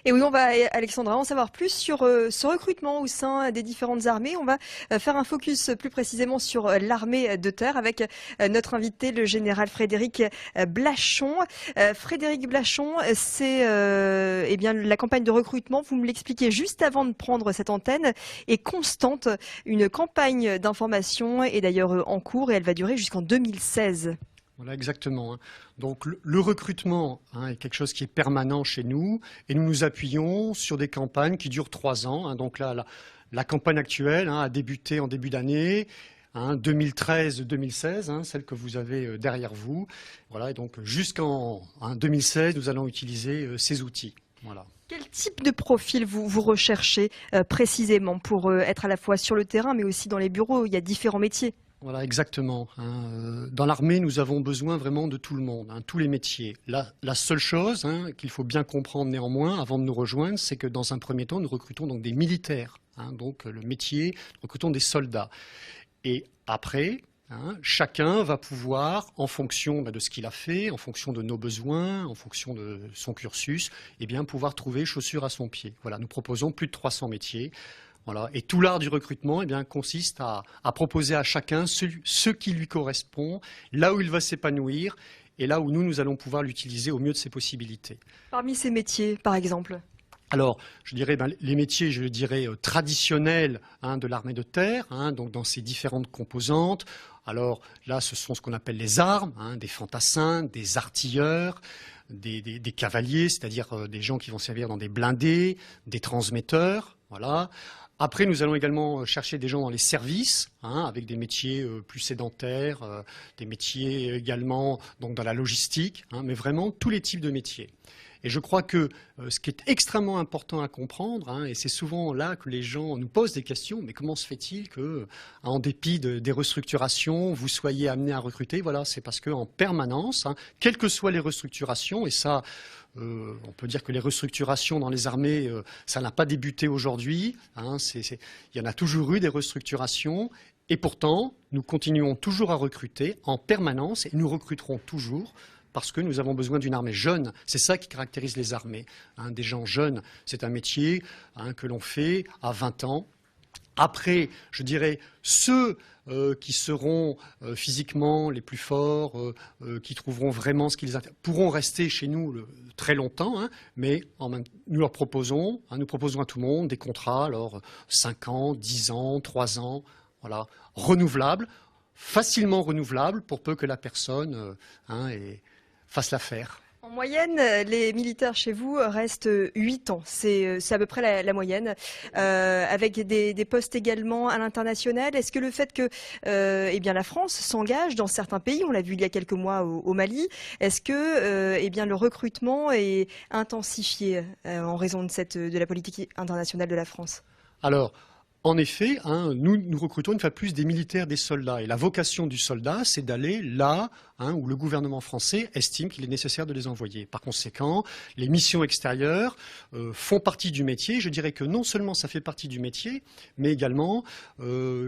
Et oui, on va, Alexandra, en savoir plus sur ce recrutement au sein des différentes armées. On va faire un focus plus précisément sur l'armée de terre avec notre invité, le général Frédéric Blachon. Frédéric Blachon, c'est eh bien la campagne de recrutement. Vous me l'expliquez juste avant de prendre cette antenne, est constante. Une campagne d'information est d'ailleurs en cours et elle va durer jusqu'en 2016. Voilà, exactement. Donc le recrutement est quelque chose qui est permanent chez nous et nous nous appuyons sur des campagnes qui durent 3 ans. Donc là, la campagne actuelle a débuté en début d'année, 2013-2016, celle que vous avez derrière vous. Voilà, et donc jusqu'en 2016, nous allons utiliser ces outils. Voilà. Quel type de profil vous recherchez précisément pour être à la fois sur le terrain mais aussi dans les bureaux? Il y a différents métiers. Voilà, exactement. Dans l'armée, nous avons besoin vraiment de tout le monde, tous les métiers. La seule chose qu'il faut bien comprendre néanmoins, avant de nous rejoindre, c'est que dans un premier temps, nous recrutons donc des militaires. Donc le métier, nous recrutons des soldats. Et après, chacun va pouvoir, en fonction de ce qu'il a fait, en fonction de nos besoins, en fonction de son cursus, pouvoir trouver chaussure à son pied. Voilà, nous proposons plus de 300 métiers. Voilà. Et tout l'art du recrutement consiste à proposer à chacun ce qui lui correspond, là où il va s'épanouir et là où nous allons pouvoir l'utiliser au mieux de ses possibilités. Parmi ces métiers, par exemple? Alors, je dirais les métiers, je dirais, traditionnels de l'armée de terre, donc dans ses différentes composantes. Alors là, ce sont ce qu'on appelle les armes, des fantassins, des artilleurs, des cavaliers, c'est-à-dire des gens qui vont servir dans des blindés, des transmetteurs, voilà. Après, nous allons également chercher des gens dans les services, avec des métiers plus sédentaires, des métiers également donc dans la logistique, mais vraiment tous les types de métiers. Et je crois que ce qui est extrêmement important à comprendre, et c'est souvent là que les gens nous posent des questions, mais comment se fait-il que, en dépit des restructurations, vous soyez amené à recruter? Voilà, c'est parce qu'en permanence, quelles que soient les restructurations, et ça, on peut dire que les restructurations dans les armées, ça n'a pas débuté aujourd'hui. Il y en a toujours eu des restructurations. Et pourtant, nous continuons toujours à recruter en permanence et nous recruterons toujours parce que nous avons besoin d'une armée jeune. C'est ça qui caractérise les armées. Des gens jeunes, c'est un métier que l'on fait à 20 ans. Après, je dirais, ceux qui seront physiquement les plus forts, qui trouveront vraiment ce qu'ils pourront rester chez nous très longtemps, mais nous leur proposons, nous proposons à tout le monde des contrats, alors 5 ans, 10 ans, 3 ans, voilà, renouvelables, facilement renouvelables pour peu que la personne fasse l'affaire. En moyenne, les militaires chez vous restent 8 ans. C'est à peu près la moyenne, avec des postes également à l'international. Est-ce que le fait que la France s'engage dans certains pays, on l'a vu il y a quelques mois au Mali, est-ce que le recrutement est intensifié en raison de la politique internationale de la France? Alors, en effet, nous recrutons une fois de plus des militaires, des soldats. Et la vocation du soldat, c'est d'aller là où le gouvernement français estime qu'il est nécessaire de les envoyer. Par conséquent, les missions extérieures font partie du métier. Je dirais que non seulement ça fait partie du métier, mais également,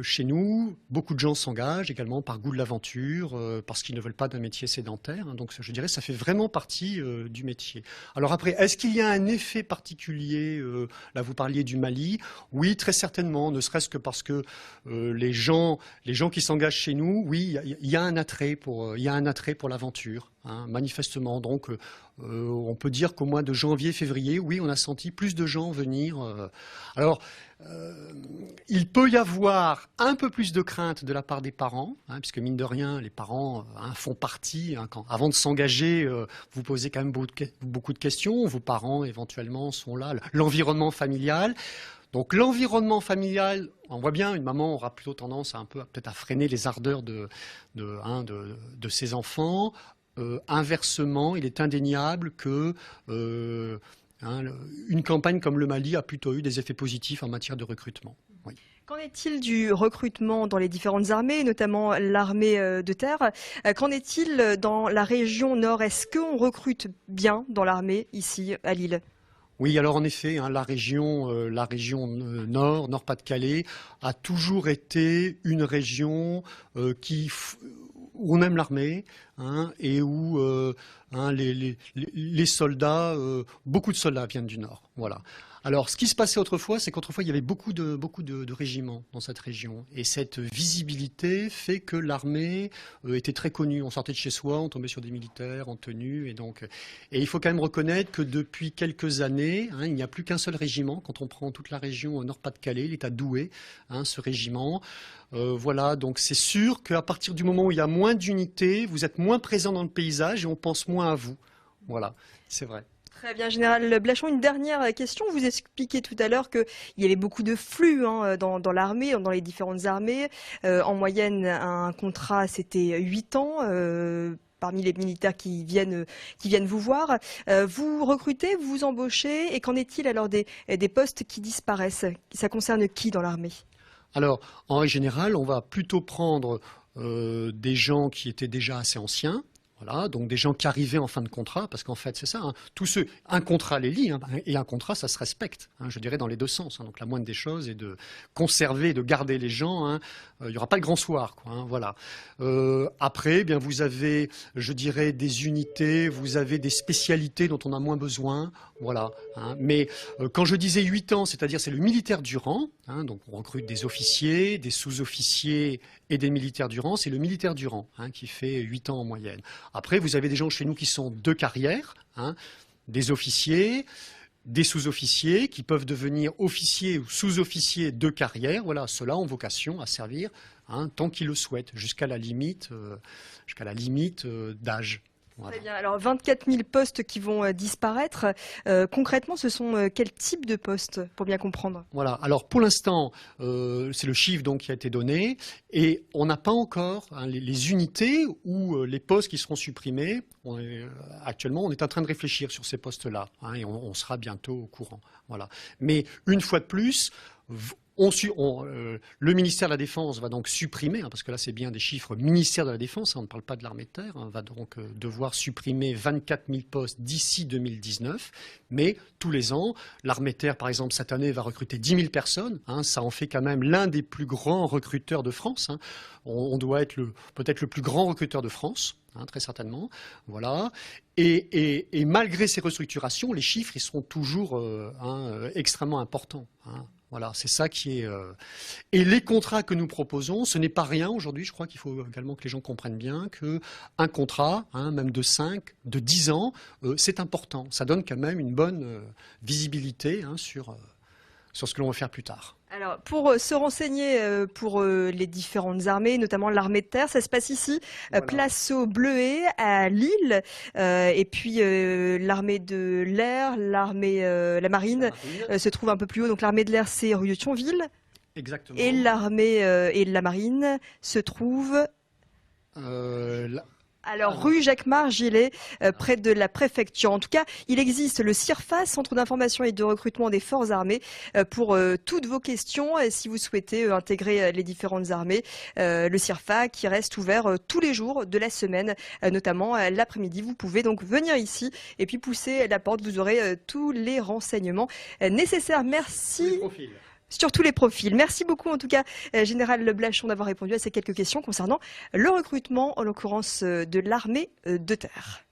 chez nous, beaucoup de gens s'engagent également par goût de l'aventure, parce qu'ils ne veulent pas d'un métier sédentaire. Donc je dirais que ça fait vraiment partie du métier. Alors après, est-ce qu'il y a un effet particulier là, vous parliez du Mali. Oui, très certainement, ne serait-ce que parce que les gens qui s'engagent chez nous, oui, il y a un attrait pour l'aventure, manifestement. Donc, on peut dire qu'au mois de janvier, février, oui, on a senti plus de gens venir. Alors, il peut y avoir un peu plus de crainte de la part des parents, puisque mine de rien, les parents font partie. Avant de s'engager, vous posez quand même beaucoup de questions. Vos parents, éventuellement, sont là. L'environnement familial. Donc l'environnement familial, on voit bien, une maman aura plutôt tendance peut-être à freiner les ardeurs de ses enfants. Inversement, il est indéniable que une campagne comme le Mali a plutôt eu des effets positifs en matière de recrutement. Oui. Qu'en est-il du recrutement dans les différentes armées, notamment l'armée de terre? Qu'en est-il dans la région nord? Est-ce qu'on recrute bien dans l'armée ici à Lille? Oui, alors en effet, la région Nord-Pas-de-Calais, a toujours été une région où on aime l'armée, hein, et où les soldats, beaucoup de soldats viennent du Nord. Voilà. Alors, ce qui se passait autrefois, c'est qu'autrefois, il y avait beaucoup de régiments dans cette région. Et cette visibilité fait que l'armée était très connue. On sortait de chez soi, on tombait sur des militaires en tenue. Et il faut quand même reconnaître que depuis quelques années, il n'y a plus qu'un seul régiment. Quand on prend toute la région Nord-Pas-de-Calais, il est à Douai, ce régiment. Voilà, donc c'est sûr qu'à partir du moment où il y a moins d'unités, vous êtes moins présent dans le paysage et on pense moins à vous. Voilà, c'est vrai. Très bien, Général Blachon, une dernière question. Vous expliquiez tout à l'heure qu'il y avait beaucoup de flux dans l'armée, dans les différentes armées. En moyenne, un contrat, c'était 8 ans. Parmi les militaires qui viennent vous voir. Vous recrutez, vous embauchez, et qu'en est-il alors des postes qui disparaissent? Ça concerne qui dans l'armée? Alors, en règle générale, on va plutôt prendre des gens qui étaient déjà assez anciens. Voilà, donc des gens qui arrivaient en fin de contrat, parce qu'en fait c'est ça, tous ceux, un contrat les lie, et un contrat ça se respecte, je dirais dans les deux sens. Donc la moindre des choses est de conserver, de garder les gens. Il n'y aura pas le grand soir, quoi. Voilà. Après, bien vous avez, je dirais, des unités, vous avez des spécialités dont on a moins besoin. Voilà. Mais quand je disais 8 ans, c'est-à-dire c'est le militaire du rang. Donc on recrute des officiers, des sous-officiers et des militaires du rang. C'est le militaire du rang qui fait 8 ans en moyenne. Après, vous avez des gens chez nous qui sont de carrière, des officiers, des sous-officiers qui peuvent devenir officiers ou sous-officiers de carrière. Voilà, ceux-là ont vocation à servir tant qu'ils le souhaitent, jusqu'à la limite d'âge. Voilà. Très bien. Alors 24 000 postes qui vont disparaître. Concrètement, ce sont quel type de postes, pour bien comprendre? Voilà. Alors pour l'instant, c'est le chiffre donc qui a été donné, et on n'a pas encore les unités ou les postes qui seront supprimés. Actuellement, on est en train de réfléchir sur ces postes-là, et on sera bientôt au courant. Voilà. Mais une fois de plus, le ministère de la Défense va donc supprimer, parce que là c'est bien des chiffres ministère de la Défense, on ne parle pas de l'armée de terre, va donc devoir supprimer 24 000 postes d'ici 2019, mais tous les ans, l'armée de terre par exemple cette année va recruter 10 000 personnes, ça en fait quand même l'un des plus grands recruteurs de France, on doit être peut-être le plus grand recruteur de France. Très certainement, voilà. Et malgré ces restructurations, les chiffres ils seront toujours extrêmement importants. Voilà, c'est ça qui est. Et les contrats que nous proposons, ce n'est pas rien aujourd'hui. Je crois qu'il faut également que les gens comprennent bien qu'un contrat, même de 5, de 10 ans, c'est important. Ça donne quand même une bonne visibilité sur ce que l'on va faire plus tard. Alors, pour se renseigner pour les différentes armées, notamment l'armée de terre, ça se passe ici, voilà. Place au Bleuet, à Lille, et puis l'armée de l'air, la marine se trouve un peu plus haut. Donc l'armée de l'air, c'est rue de Thionville. Exactement. Et l'armée et la marine se trouve... Alors, rue Jacquemart-Gilet, près de la préfecture. En tout cas, il existe le CIRFA, Centre d'information et de recrutement des forces armées, pour toutes vos questions. Et si vous souhaitez intégrer les différentes armées, le CIRFA qui reste ouvert tous les jours de la semaine, notamment l'après-midi. Vous pouvez donc venir ici et puis pousser la porte. Vous aurez tous les renseignements nécessaires. Merci. Sur tous les profils. Merci beaucoup en tout cas, Général Blachon, d'avoir répondu à ces quelques questions concernant le recrutement, en l'occurrence de l'armée de terre.